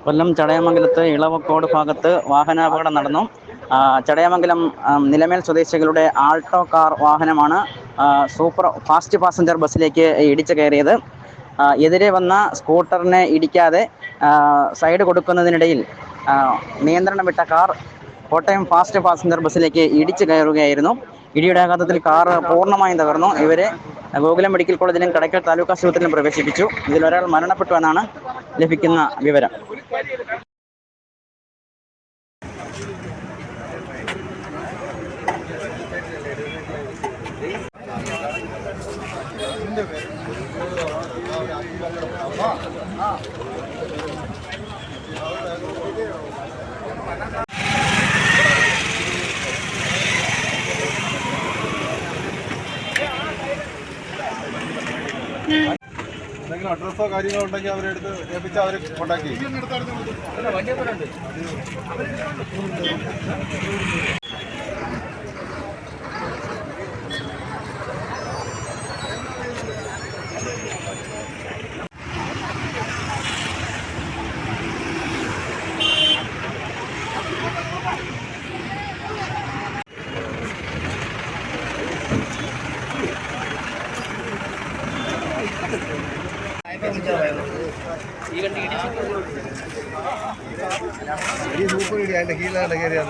കൊല്ലം ചടയമംഗലത്ത് ഇളവക്കോട് ഭാഗത്ത് വാഹനാപകടം നടന്നു. Chadayamangalam Nilamel സ്വദേശികളുടെ Alto car വാഹനമാണ് സൂപ്പർ ഫാസ്റ്റ് പാസഞ്ചർ ബസ്സിലേക്ക് ഇടിച്ചു കയറിയത്. എതിരെ വന്ന സ്കൂട്ടറിനെ ഇടിക്കാതെ സൈഡ് കൊടുക്കുന്നതിനിടയിൽ നിയന്ത്രണം വിട്ട കാർ കോട്ടയം ഫാസ്റ്റ് പാസഞ്ചർ ബസ്സിലേക്ക് ഇടിച്ചു കയറുകയായിരുന്നു. ഇടിയുടെ ആഘാതത്തിൽ കാർ പൂർണ്ണമായും തകർന്നു. ഇവരെ ഗോകുലം മെഡിക്കൽ കോളേജിലും കടയ്ക്കൽ താലൂക്ക് ആശുപത്രിയിലും പ്രവേശിപ്പിച്ചു. ഇതിലൊരാൾ മരണപ്പെട്ടു എന്നാണ് ലഭിക്കുന്ന വിവരം. എന്തെങ്കിലും അഡ്രസ്സോ കാര്യങ്ങളോ ഉണ്ടെങ്കിൽ അവരെടുത്ത് ഏൽപ്പിച്ചാൽ അവർ കോൺടാക്ട് ചെയ്യും. ഈ സൂപ്പർ ഇടി അതിൻ്റെ കീഴിലാണ് കയറിയാൽ